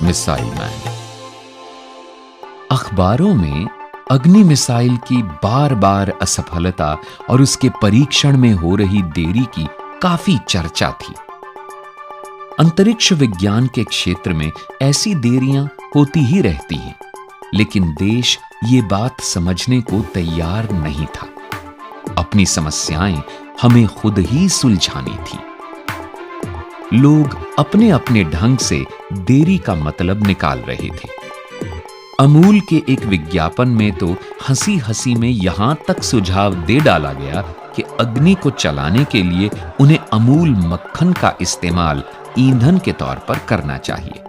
Missile man. अखबारों में अग्नि मिसाइल की बार बार असफलता और उसके परीक्षण में हो रही देरी की काफी चर्चा थी। अंतरिक्ष विज्ञान के क्षेत्र में ऐसी देरियां होती ही रहती हैं, लेकिन देश ये बात समझने को तैयार नहीं था। अपनी समस्याएं हमें खुद ही सुलझानी थी। लोग अपने अपने ढंग से देरी का मतलब निकाल रहे थे। अमूल के एक विज्ञापन में तो हंसी हंसी में यहां तक सुझाव दे डाला गया कि अग्नि को चलाने के लिए उन्हें अमूल मक्खन का इस्तेमाल ईंधन के तौर पर करना चाहिए।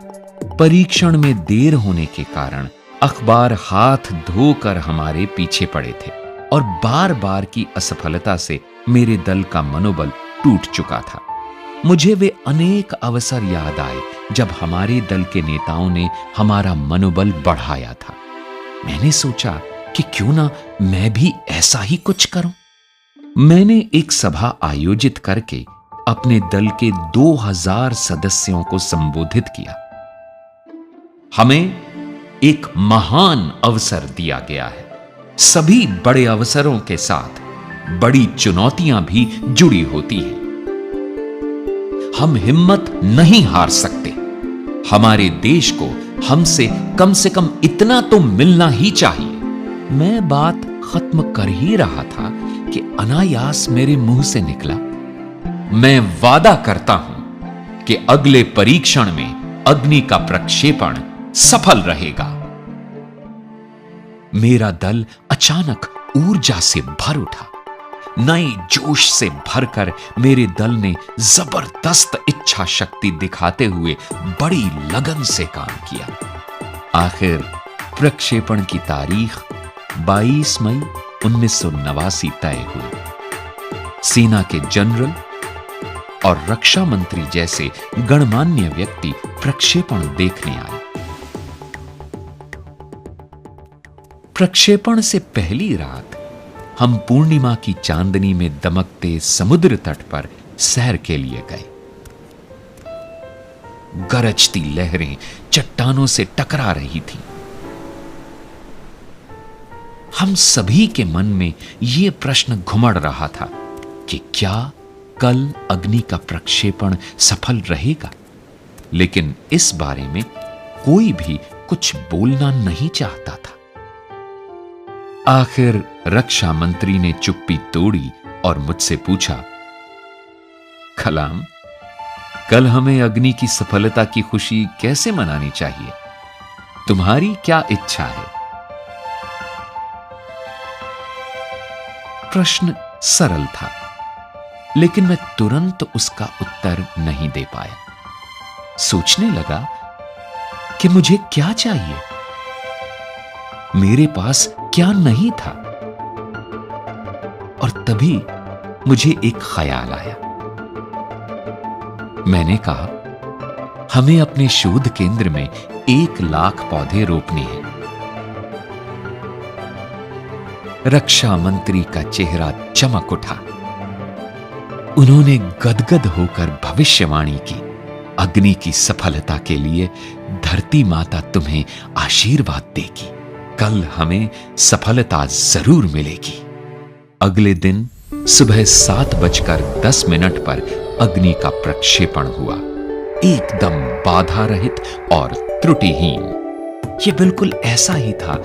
परीक्षण में देर होने के कारण अखबार हाथ धोकर हमारे पीछे पड़े थे और बार बार की असफलता से मेरे दल का मनोबल टूट चुका था। मुझे वे अनेक अवसर याद आए जब हमारे दल के नेताओं ने हमारा मनोबल बढ़ाया था। मैंने सोचा कि क्यों ना मैं भी ऐसा ही कुछ करूं। मैंने एक सभा आयोजित करके अपने दल के 2000 सदस्यों को संबोधित किया। हमें एक महान अवसर दिया गया है। सभी बड़े अवसरों के साथ बड़ी चुनौतियां भी जुड़ी होती हैं। हम हिम्मत नहीं हार सकते। हमारे देश को हमसे कम से कम इतना तो मिलना ही चाहिए। मैं बात खत्म कर ही रहा था कि अनायास मेरे मुंह से निकला, मैं वादा करता हूं कि अगले परीक्षण में अग्नि का प्रक्षेपण सफल रहेगा। मेरा दल अचानक ऊर्जा से भर उठा। नए जोश से भरकर मेरे दल ने जबरदस्त इच्छा शक्ति दिखाते हुए बड़ी लगन से काम किया। आखिर प्रक्षेपण की तारीख 22 मई 1989 तय हुई। सेना के जनरल और रक्षा मंत्री जैसे गणमान्य व्यक्ति प्रक्षेपण देखने आए। प्रक्षेपण से पहली रात हम पूर्णिमा की चांदनी में दमकते समुद्र तट पर सैर के लिए गए। गरजती लहरें चट्टानों से टकरा रही थीं। हम सभी के मन में यह प्रश्न घुमड़ रहा था कि क्या कल अग्नि का प्रक्षेपण सफल रहेगा, लेकिन इस बारे में कोई भी कुछ बोलना नहीं चाहता था। आखिर रक्षा मंत्री ने चुप्पी तोड़ी और मुझसे पूछा, कलाम, कल हमें अग्नि की सफलता की खुशी कैसे मनानी चाहिए? तुम्हारी क्या इच्छा है? प्रश्न सरल था, लेकिन मैं तुरंत उसका उत्तर नहीं दे पाया। सोचने लगा कि मुझे क्या चाहिए, मेरे पास क्या नहीं था। और तभी मुझे एक ख्याल आया। मैंने कहा, हमें अपने शोध केंद्र में 1 लाख पौधे रोपने हैं। रक्षा मंत्री का चेहरा चमक उठा। उन्होंने गदगद होकर भविष्यवाणी की, अग्नि की सफलता के लिए धरती माता तुम्हें आशीर्वाद देगी। कल हमें सफलता जरूर मिलेगी। अगले दिन सुबह 7:10 पर अग्नि का प्रक्षेपण हुआ, एकदम बाधा रहित और त्रुटिहीन। यह बिल्कुल ऐसा ही था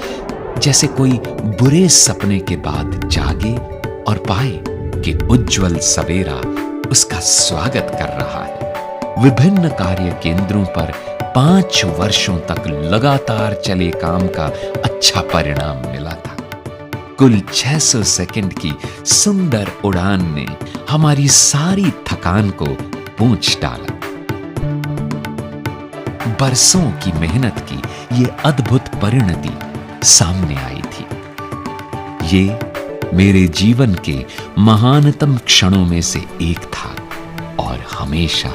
जैसे कोई बुरे सपने के बाद जागे और पाए कि उज्जवल सवेरा उसका स्वागत कर रहा है। विभिन्न कार्य केंद्रों पर 5 वर्षों तक लगातार चले काम का अच्छा परिणाम मिला था। कुल 600 सेकंड की सुंदर उड़ान ने हमारी सारी थकान को पोंछ डाला। बरसों की मेहनत की ये अद्भुत परिणति सामने आई थी। ये मेरे जीवन के महानतम क्षणों में से एक था और हमेशा